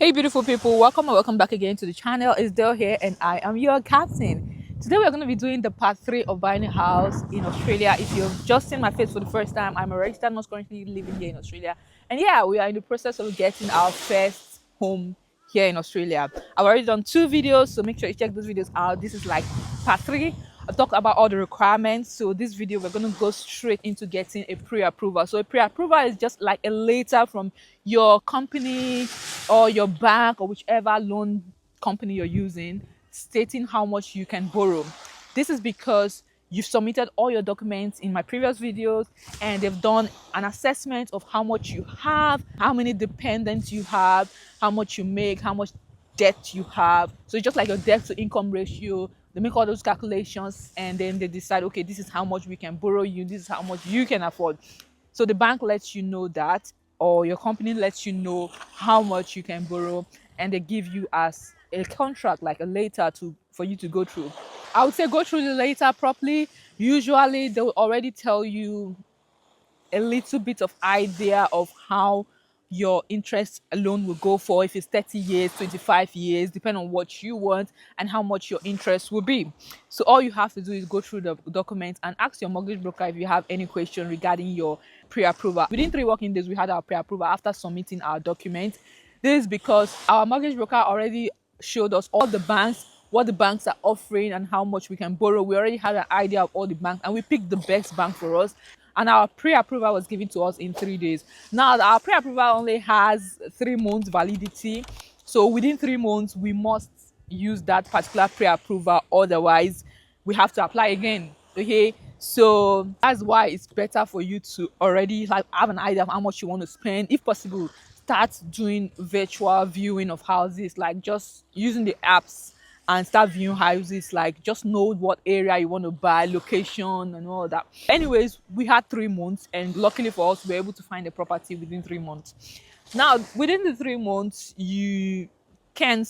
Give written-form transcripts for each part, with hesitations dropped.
Hey beautiful people, welcome and welcome back again to the channel. It's Del here and I am your captain. Today we're going to be doing the part 3 of buying a house in Australia. If you've just seen my face for the first time, I'm a registered nurse currently living here in Australia. And yeah, we are in the process of getting our first home here in Australia. I've already done 2 videos, so make sure you check those videos out. This is like part 3. I talked about all the requirements. So this video we're going to go straight into getting a pre-approval. So a pre-approval is just like a letter from your company or your bank or whichever loan company you're using stating how much you can borrow. This is because you've submitted all your documents in my previous videos and they've done an assessment of how much you have, how many dependents you have, how much you make, how much debt you have. So it's just like your debt to income ratio. They make all those calculations and then they decide, okay, this is how much we can borrow you, this is how much you can afford. So the bank lets you know that, or your company lets you know how much you can borrow, and they give you as a contract, like a letter for you to go through. I would say go through the letter properly. Usually they will already tell you a little bit of idea of how your interest alone will go for, if it's 30 years, 25 years, depending on what you want and how much your interest will be. So all you have to do is go through the documents and ask your mortgage broker if you have any question regarding your pre-approval. Within 3 working days, we had our pre-approval after submitting our documents. This is because our mortgage broker already showed us all the banks, what the banks are offering and how much we can borrow. We already had an idea of all the banks and we picked the best bank for us, and our pre-approval was given to us in 3 days. Now our pre-approval only has 3 months validity, so within 3 months we must use that particular pre-approval, otherwise we have to apply again. Okay, so that's why it's better for you to already like have an idea of how much you want to spend. If possible, start doing virtual viewing of houses, like just using the apps and start viewing houses, like just know what area you want to buy, location and all that. Anyways, we had 3 months and luckily for us we were able to find a property within 3 months. Now within the 3 months you can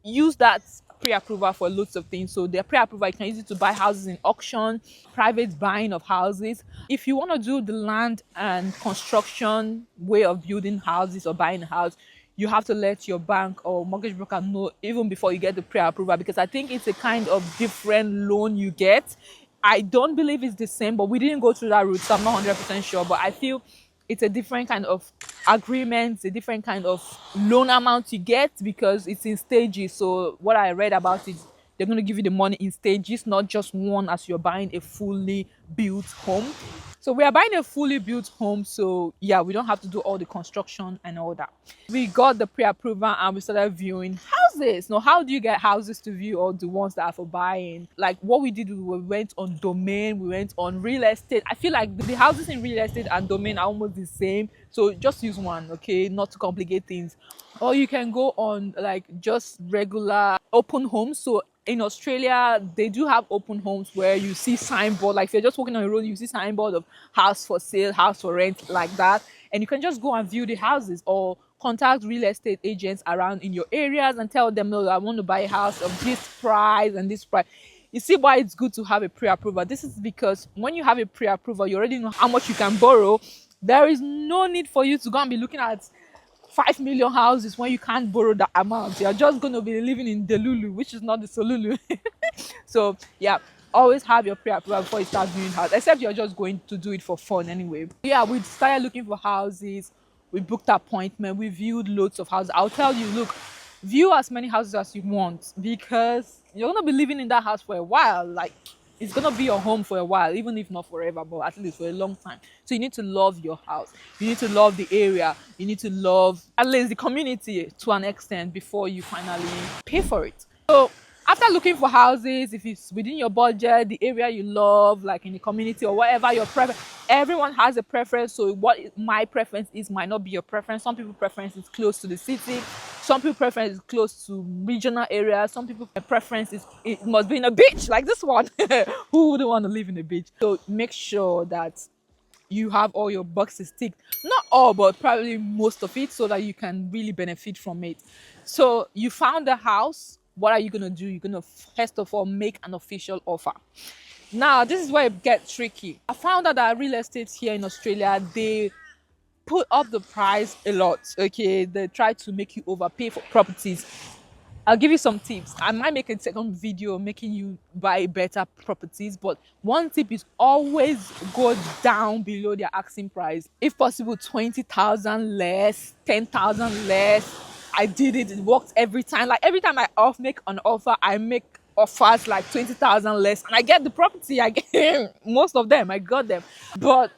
use that pre-approval for lots of things. So the pre-approval, you can use it to buy houses in auction, private buying of houses. If you want to do the land and construction way of building houses or buying a house, you have to let your bank or mortgage broker know even before you get the pre-approval, because I think it's a kind of different loan you get. I don't believe it's the same, but we didn't go through that route, so I'm not 100% sure. But I feel it's a different kind of agreement, a different kind of loan amount you get because it's in stages. So what I read about it, they're going to give you the money in stages, not just one as you're buying a fully built home. So we are buying a fully built home, so yeah, we don't have to do all the construction and all that. We got the pre-approval and we started viewing houses. Now, how do you get houses to view, or the ones that are for buying? Like what we did, we went on domain, we went on real estate. I feel like the houses in real estate and domain are almost the same, so just use one, okay, not to complicate things. Or you can go on like just regular open homes. So in Australia, they do have open homes where you see signboard, like if you're just walking on the road, you see signboard of house for sale, house for rent, like that. And you can just go and view the houses or contact real estate agents around in your areas and tell them, no, I want to buy a house of this price and this price. You see why it's good to have a pre-approval. This is because when you have a pre-approval, you already know how much you can borrow. There is no need for you to go and be looking at 5 million houses when you can't borrow that amount. You're just going to be living in Delulu, which is not the Solulu. So yeah, always have your pre-approval before you start viewing houses, except you're just going to do it for fun anyway. Yeah, we started looking for houses, we booked appointment, we viewed loads of houses. I'll tell you, look, view as many houses as you want because you're going to be living in that house for a while. Like, it's going to be your home for a while, even if not forever, but at least for a long time. So you need to love your house, you need to love the area, you need to love at least the community to an extent before you finally pay for it. So after looking for houses, if it's within your budget, the area you love, like in the community or whatever your preference, everyone has a preference. So what my preference is might not be your preference. Some people's preference is close to the city, some people's preference is close to regional areas, some people's preference is it must be in a beach like this one. Who wouldn't want to live in a beach? So make sure that you have all your boxes ticked, not all but probably most of it, so that you can really benefit from it. So you found the house. What are you going to do? You're going to first of all make an official offer. Now this is where it gets tricky. I found out that real estate here in Australia, they put up the price a lot. Okay, they try to make you overpay for properties. I'll give you some tips. I might make a second video making you buy better properties, but one tip is always go down below their asking price. If possible, 20,000 less, 10,000 less. I did it. It worked every time. Like every time I make an offer, I make offers like 20,000 less, and I get the property. I get most of them. I got them, but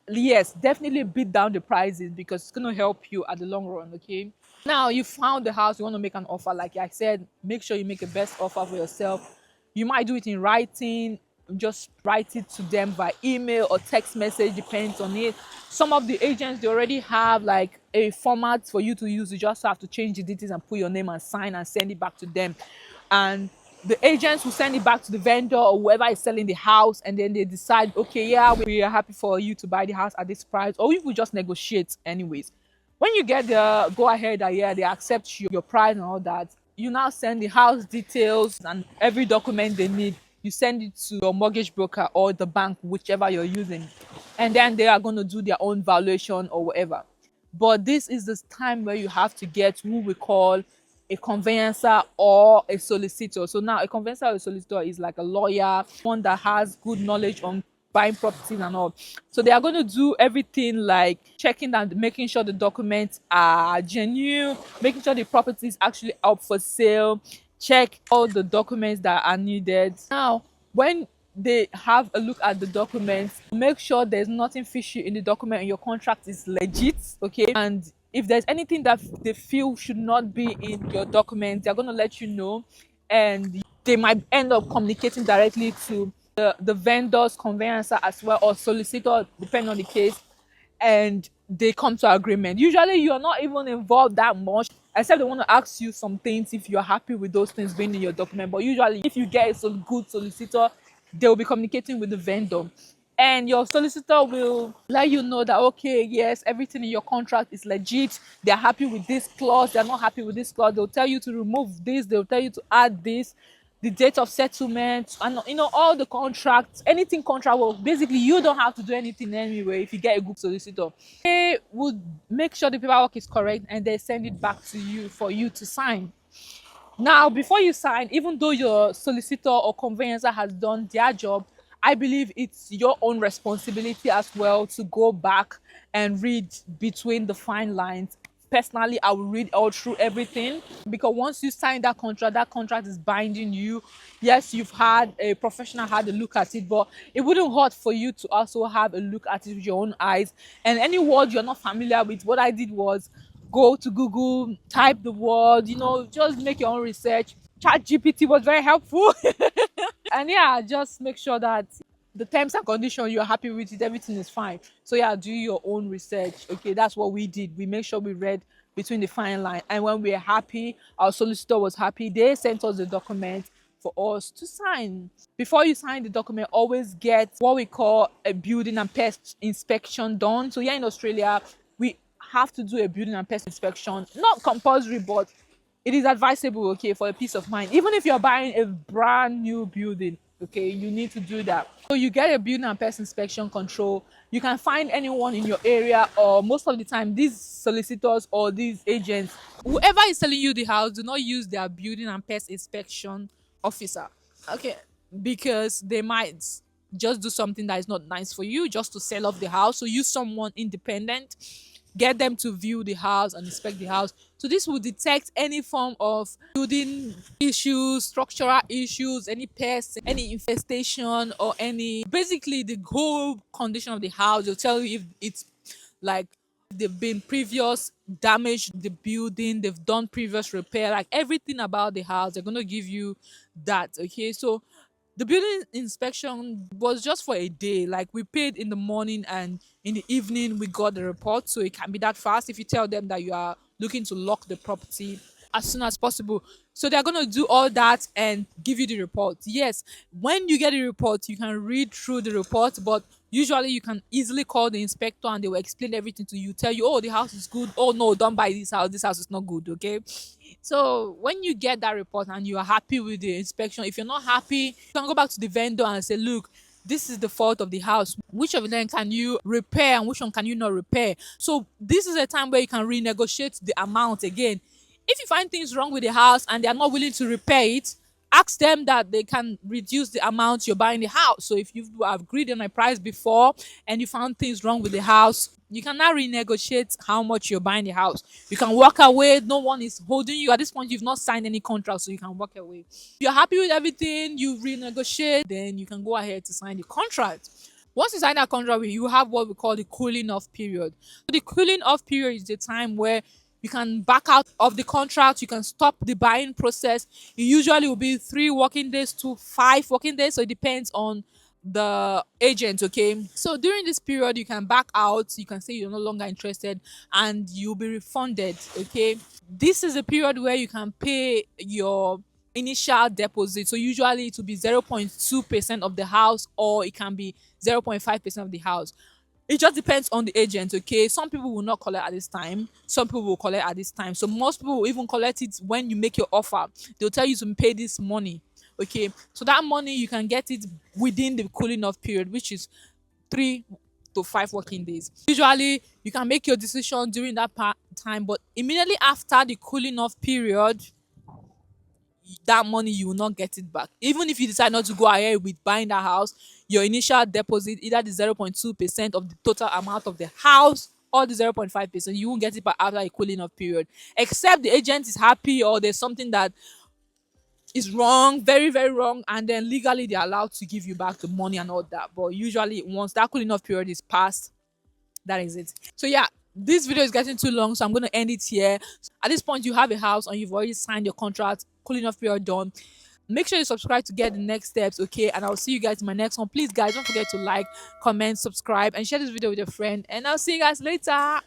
yes, definitely beat down the prices because it's going to help you at the long run. Okay, now you found the house, you want to make an offer. Like I said, make sure you make a best offer for yourself. You might do it in writing, just write it to them by email or text message, depends on it. Some of the agents, they already have like a format for you to use. You just have to change the details and put your name and sign and send it back to them, and the agents will send it back to the vendor or whoever is selling the house, and then they decide, okay, yeah, we are happy for you to buy the house at this price, or you will just negotiate anyways. When you get the go ahead that yeah, they accept your price and all that, you now send the house details and every document they need. You send it to your mortgage broker or the bank, whichever you're using, and then they are going to do their own valuation or whatever. But this is the time where you have to get who we call a conveyancer or a solicitor. So now a conveyancer or a solicitor is like a lawyer, one that has good knowledge on buying properties and all. So they are going to do everything like checking and making sure the documents are genuine, making sure the property is actually up for sale, check all the documents that are needed. Now, when they have a look at the documents, make sure there's nothing fishy in the document and your contract is legit. Okay, and if there's anything that they feel should not be in your document, they're going to let you know, and they might end up communicating directly to the vendor's conveyancer as well, or solicitor, depending on the case, and they come to agreement. Usually you're not even involved that much, except they want to ask you some things if you're happy with those things being in your document. But usually if you get a good solicitor, they will be communicating with the vendor, and your solicitor will let you know that okay, yes, everything in your contract is legit. They're happy with this clause, they're not happy with this clause. They'll tell you to remove this, they'll tell you to add this, the date of settlement, and all the contracts, anything contract work. Basically, you don't have to do anything anyway if you get a good solicitor. They would make sure the paperwork is correct and they send it back to you for you to sign. Now, before you sign, even though your solicitor or conveyancer has done their job, I believe it's your own responsibility as well to go back and read between the fine lines. Personally, I will read all through everything, because once you sign that contract is binding you. Yes, you've had a professional had a look at it, but it wouldn't hurt for you to also have a look at it with your own eyes. And any word you're not familiar with, what I did was go to Google, type the word, just make your own research. Chat GPT was very helpful. And yeah, just make sure that the terms and conditions, you're happy with it, everything is fine. So yeah, do your own research. Okay, that's what we did. We made sure we read between the fine line, and when we are happy, our solicitor was happy, they sent us the document for us to sign. Before you sign the document, always get what we call a building and pest inspection done. So yeah, in Australia, we have to do a building and pest inspection. Not compulsory, but it is advisable, okay, for a peace of mind. Even if you're buying a brand new building, okay, you need to do that. So you get a building and pest inspection control. You can find anyone in your area, or most of the time these solicitors or these agents, whoever is selling you the house, do not use their building and pest inspection officer, okay, because they might just do something that is not nice for you just to sell off the house. So use someone independent, get them to view the house and inspect the house. So this will detect any form of building issues, structural issues, any pests, any infestation, or any, basically the whole condition of the house. They'll tell you if it's like they've been previous damage the building, they've done previous repair, like everything about the house. They're going to give you that. Okay, so the building inspection was just for a day. Like we paid in the morning, and in the evening we got the report. So it can be that fast if you tell them that you are looking to lock the property as soon as possible. So they're going to do all that and give you the report. Yes, when you get the report, you can read through the report, but usually you can easily call the inspector and they will explain everything to you, tell you, oh, the house is good, oh no, don't buy this house is not good. Okay, so when you get that report and you are happy with the inspection, if you're not happy, you can go back to the vendor and say, look, this is the fault of the house. Which of them can you repair and which one can you not repair? So this is a time where you can renegotiate the amount again. If you find things wrong with the house and they are not willing to repair it, ask them that they can reduce the amount you're buying the house. So if you've agreed on a price before and you found things wrong with the house, you can now renegotiate how much you're buying the house. You can walk away. No one is holding you. At this point, you've not signed any contract, so you can walk away. If you're happy with everything, you renegotiate, then you can go ahead to sign the contract. Once you sign that contract, you have what we call the cooling off period. So the cooling off period is the time where you can back out of the contract, you can stop the buying process. It usually will be 3 working days to 5 working days, so it depends on the agent. Okay, so during this period you can back out, you can say you're no longer interested, and you'll be refunded. Okay, this is a period where you can pay your initial deposit. So usually it will be 0.2% of the house, or it can be 0.5% of the house. It just depends on the agent. Okay, some people will not collect at this time, some people will collect at this time. So most people will even collect it when you make your offer. They'll tell you to pay this money. Okay, so that money you can get it within the cooling off period, which is 3 to 5 working days. Usually you can make your decision during that time, but immediately after the cooling off period, that money you will not get it back. Even if you decide not to go ahead with buying that house, your initial deposit, either the 0.2% of the total amount of the house or the 0.5%, you won't get it back after a cooling off period. Except the agent is happy or there's something that is wrong, very, very wrong, and then legally they're allowed to give you back the money and all that. But usually once that cooling off period is passed, that is it. So yeah, this video is getting too long, so I'm going to end it here. At this point, you have a house and you've already signed your contract, cooling off period done. Make sure you subscribe to get the next steps. Okay, and I'll see you guys in my next one. Please guys, don't forget to like, comment, subscribe, and share this video with your friend, and I'll see you guys later.